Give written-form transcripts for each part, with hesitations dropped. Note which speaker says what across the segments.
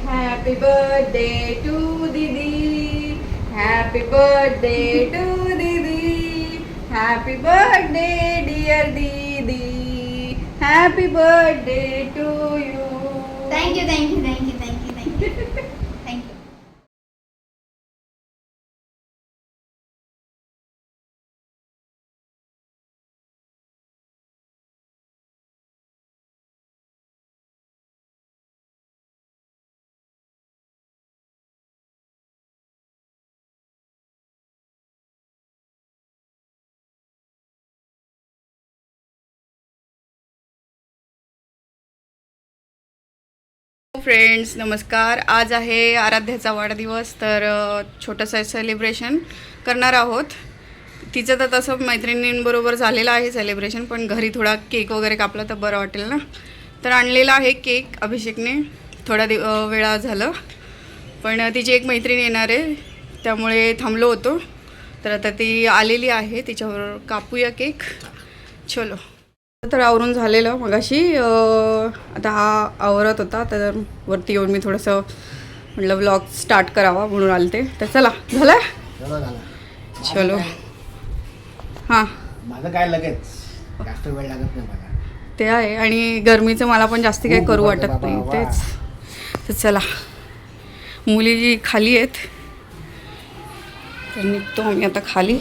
Speaker 1: Happy birthday to Didi. Happy birthday to Didi. Happy birthday dear Didi. Happy birthday to you.
Speaker 2: Thank you.
Speaker 1: Friends नमस्कार. आज आहे आराध्याचा वाढदिवस. तर छोटंसं celebration करणार आहोत. तिचं तर तसं मैत्रिणींबरोबर झालेलं आहे सेलिब्रेशन, पण घरी थोडा केक वगैरे कापला तर बरं वाटेल ना. तर आणलेला आहे केक अभिषेकने. थोडा वेळा झालं, पण तिची एक मैत्रीण येणार आहे त्यामुळे थांबलो होतो. तर आता ती आलेली आहे, तिच्याबरोबर कापूया केक. चलो. तर आवरून झालेलं मगाशी. आता हा आवरत होता, तर वरती येऊन मी थोडंसं म्हटलं व्लॉग स्टार्ट करावा म्हणून आलते. तर चला. झालं चलो. हां
Speaker 3: माझं काय लगेच जास्त वेळ लागत नाही मला.
Speaker 1: ते आहे, आणि गरमीचं मला पण जास्त काही करू वाटत नाही तेच. तर चला, मुली खाली आहेत तर निघतो आम्ही आता खाली.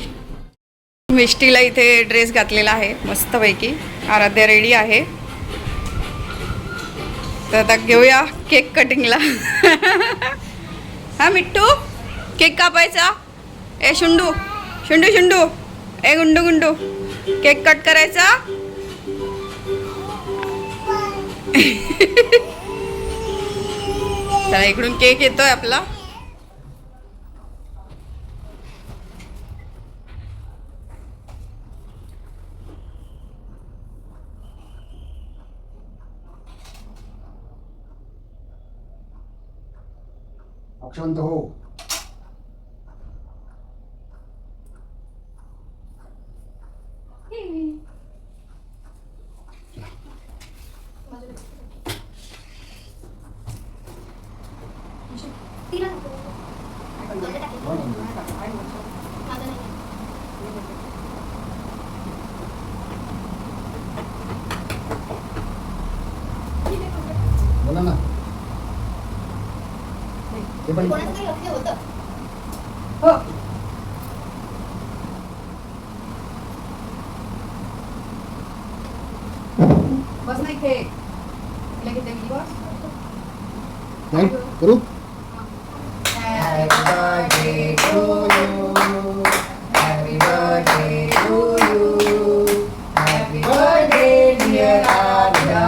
Speaker 1: मिष्टीला इथे ड्रेस घातलेला आहे मस्तपैकी. आराध्या रेडी आहे. तर आता घेऊया केक कटिंगला. हा मिट्टू, केक कापायचा. ए शुंडू शुंडू शुंडू, ए गुंडू गुंडू, केक कट करायचा. चला, इकडून केक येतोय आपला.
Speaker 3: अक्षवंत हो. बोला ना. ते पण
Speaker 1: हो. बस नाही केक
Speaker 3: नाही करू.
Speaker 1: Happy birthday to you. Happy birthday to you. Happy birthday dear Arya.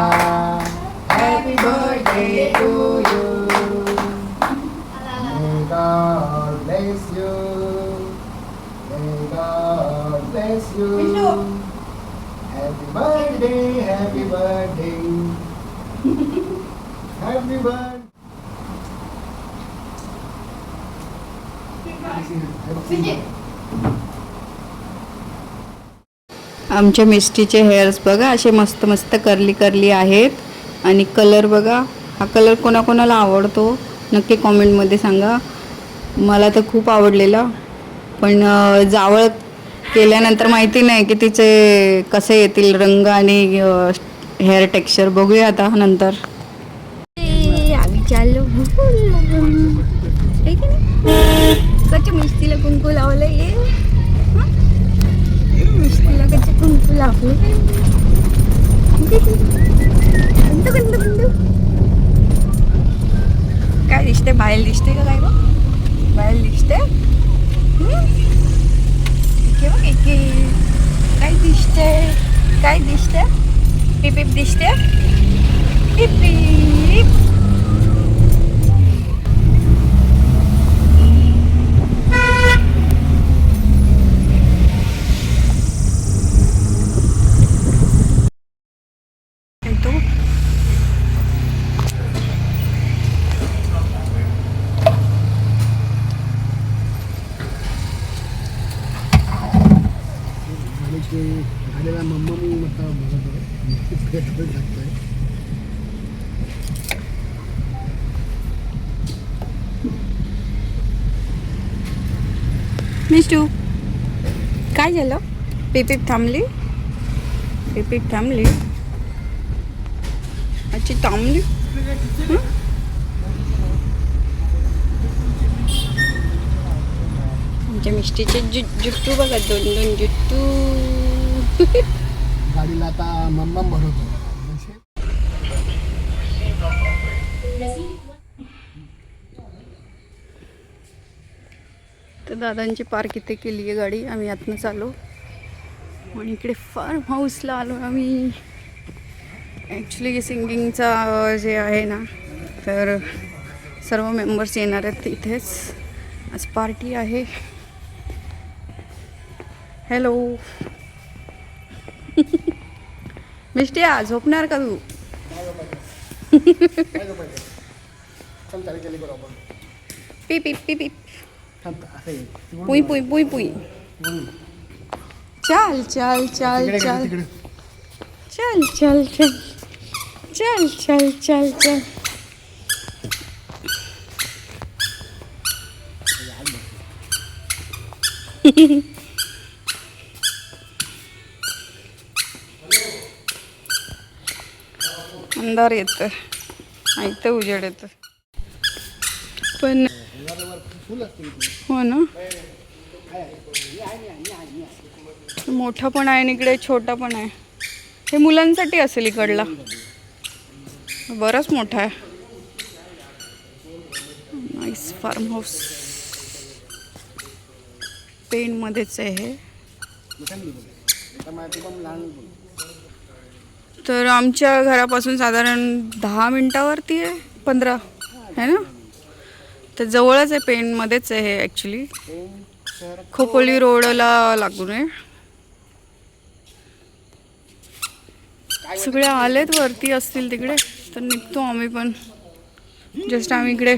Speaker 1: Happy birthday to you.
Speaker 3: May God bless you. May God bless you. Happy birthday, happy birthday. Happy birthday.
Speaker 1: आमच्या मिस्टीचे hairs बघा असे मस्त मस्त curly curly आहेत. आणि colour बघा, हा colour कोणाकोणाला आवडतो नक्की कॉमेंटमध्ये सांगा. मला तर खूप आवडलेला, पण जावळ केल्यानंतर माहिती नाही की तिचे कसे येतील रंग आणि हेअर टेक्स्चर. बघूया आता नंतर. आम्ही चाललो कच्च्या मिस्टीला कुंकू लावलं. ये मिस्टीला कच्चे कुंकू लावले. काय दिसते? बाहेर दिसते का काय? बाहेर दिसते काय दिसते? काय दिसते? पिप दिसते. पिप
Speaker 3: झालेला मम्मा मी म्हटलं बघत आहे.
Speaker 1: मिष्टू काय झालं? पिपीप थांबली. पिपीप थांबली. अच्छी थांबली. आमच्या मिष्टीचे जुट्टू बघा, 2 जुट्टू.
Speaker 3: गाडीला आता मम्मा भरवतो.
Speaker 1: तर दादांची पार्क इथे केली आहे गाडी. आम्ही आतनं चालू आणि इकडे फार्म हाऊसला आलो आम्ही. ॲक्च्युली सिंगिंगचा जे आहे ना, तर सर्व मेंबर्स येणार आहेत इथेच. आज पार्टी आहे. हॅलो मिष्टी, आज झोपणार का तू? पी पी पी पी पुई पुई पुई पुई. चल चल चल चल चल चल चल चल चल चल चल. अंधार येतं, इथं उजेड येतं पण. हो ना, मोठा पण आहे आणि इकडे छोटा पण आहे. हे मुलांसाठी असेल इकडला, बराच मोठा आहे. Nice form house. पेणमध्येच आहे हे. तर आमच्या घरापासून साधारण 10 मिनिटावरती आहे, 15 आहे ना. तर जवळच आहे, पेणमध्येच आहे हे ॲक्च्युली. खोपोली रोडला लागून आहे. सगळे आलेत वरती असतील तिकडे, तर निघतो आम्ही पण. जस्ट आम्ही इकडे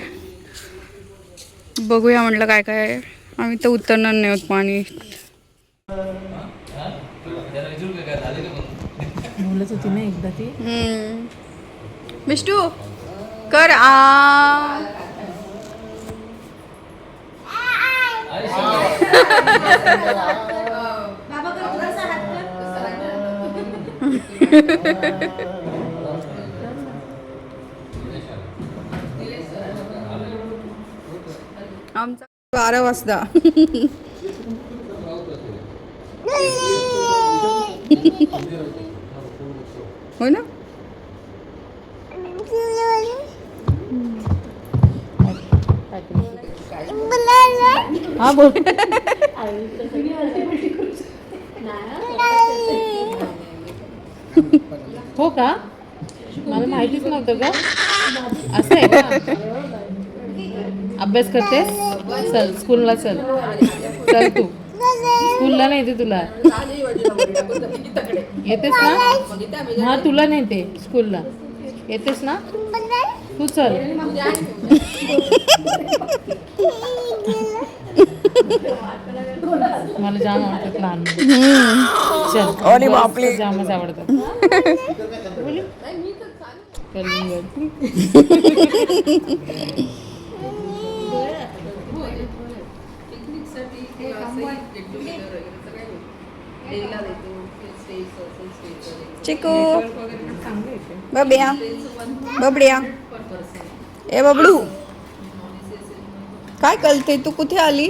Speaker 1: बघूया म्हटलं काय काय आहे. आम्ही तर उतरणार नाही होत पाणी.
Speaker 2: बोलत होती ना एकदा ती.
Speaker 1: मिष्टू कर आ. आमचा 12 वाजता. हो ना.
Speaker 2: हा बोल. हो का, मला माहितीच नव्हतं का. असं आहे का. अभ्यास करतेस? चल स्कूलला चल. चल तू स्कूलला नाही ते तुला येतेस ना. हा तुला नेते स्कूलला. येतेस ना तू. चल मला जाम आवडतात लहान मुलं. चल.
Speaker 1: अरे बापरे.
Speaker 2: जामच आवडतात.
Speaker 1: चिकू बब्या बबड्या. ए बबडू काय कळते तू? कुठे आली?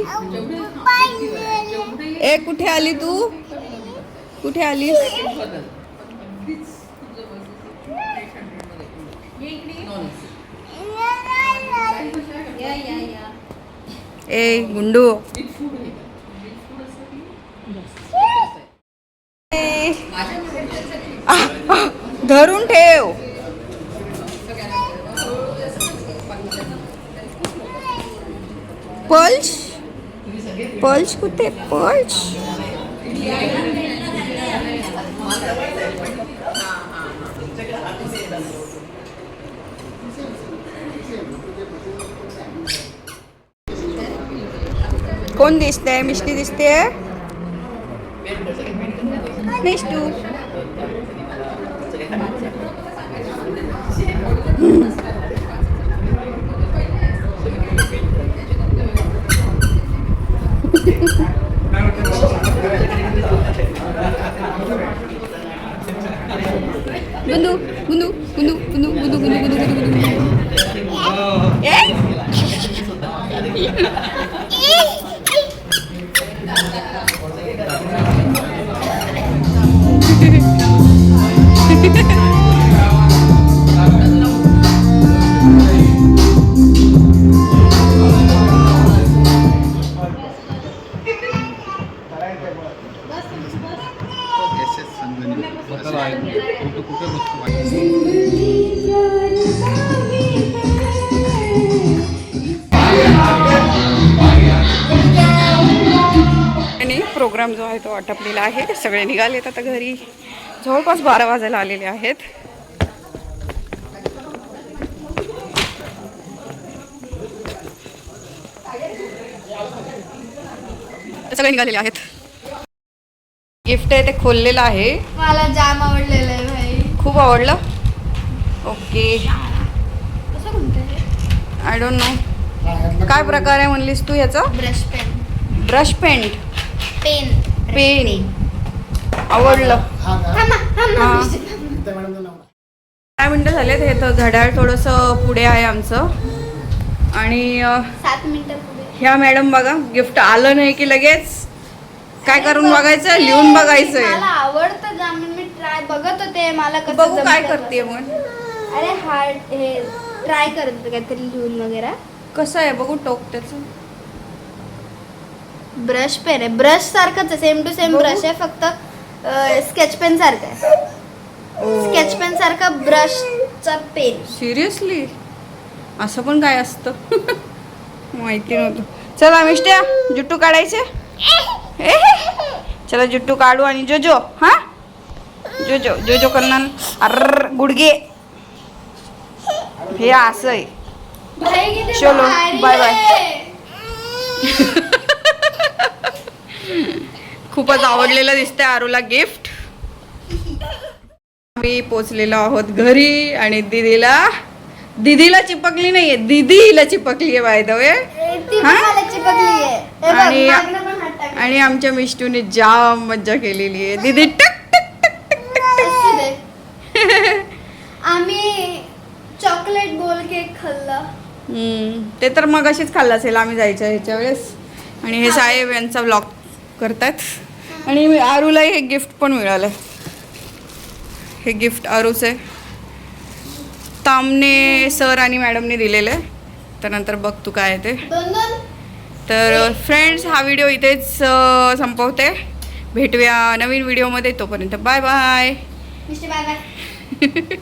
Speaker 1: ए कुठे आली तू? कुठे आली? ए गुंडू. धरून ठेव. पल्स पल्स कुठे? पल्स कोण दिसते? मिष्टी दिसते. मिष्टू प्रोग्राम जो आहे तो आटपलेला आहे. सगळे निघालेत आता घरी. जवळपास 12 वाजायला आलेले आहेत. सगळे निघालेले आहेत. गिफ्ट आहे ते खोललेलं आहे.
Speaker 4: मला जाम आवडलेलं आहे भाई.
Speaker 1: खूप आवडलं. ओके,
Speaker 4: कसं म्हणते
Speaker 1: आय डोंट नो काय प्रकार आहे म्हणलीस तू याचा.
Speaker 4: Brush pen.
Speaker 1: Brush paint
Speaker 4: pen.
Speaker 1: Pen आवडलं.
Speaker 3: हा का?
Speaker 1: हा.
Speaker 3: गीता मॅडमचं नाव.
Speaker 1: काय मिनटं झालेत. हे तर घड्याळ थोडंसं पुढे आहे आमचं. आणि
Speaker 4: 7 मिनिटं पुढे.
Speaker 1: ह्या मॅडम बघा, गिफ्ट आलं नाही की लगेच काय करून बघायचं, लिहून बघायचंय.
Speaker 4: मला आवडतं जाम. मी ट्राय बघत होते मला कसं
Speaker 1: बघू काय
Speaker 4: जमतं
Speaker 1: करते
Speaker 4: कसं.
Speaker 1: मग.
Speaker 4: अरे हार्ड हे ट्राय करत होते काहीतरी लिहून वगैरे.
Speaker 1: कसं आहे बघू टोक त्याचं.
Speaker 4: ब्रश पेन आहे. ब्रश सारखंच आहे. सेम टू सेम
Speaker 1: बघू.
Speaker 4: ब्रश आहे. फक्त स्केच पेन सारखं आहे. स्केच पेन सारखा ब्रशचा पेन.
Speaker 1: सिरियसली असं पण काय असतं माहिती नव्हतं. चला मिष्ट्या जुट्टू काढायचे. चला जुट्टू काढू. आणि जोजो हा जोजो जोजो करणार. अर गुडगे हे असं आहे.
Speaker 4: भाई किती
Speaker 1: चलो,
Speaker 4: भारी
Speaker 1: बाय बाय.
Speaker 4: आहे.
Speaker 1: खूपच आवडलेलं दिसतंय आरूला गिफ्ट. आम्ही पोचलेलो आहोत घरी. आणि दीदीला चिपकली नाहीये, दीदीला चिपकली आहे बाय द वे.
Speaker 4: ती
Speaker 1: हा?
Speaker 4: मला चिपकली आहे. हे बघ,
Speaker 1: आणि
Speaker 4: मागनं पण हात टाक.
Speaker 1: आणि आमच्या मिष्टूने जाम मज्जा केलेली आहे. दीदी टक
Speaker 4: असू दे. आम्ही चॉकलेट बोल केक खाल्ला.
Speaker 1: ते तर मग अशीच खाल्लं असेल आम्ही जायच्या ह्याच्या वेळेस. आणि हे साहेब यांचा व्लॉग करतात. आणि आरूलाही हे गिफ्ट पण मिळालं. हे गिफ्ट आरूच आहे. तामने सर आणि मॅडमने दिलेलं आहे. तर नंतर बघ तू काय आहे ते.
Speaker 4: 2-2.
Speaker 1: तर फ्रेंड्स हा व्हिडिओ इथेच संपवते. भेटूया नवीन व्हिडिओमध्ये. तोपर्यंत bye bye.
Speaker 4: Mister bye bye.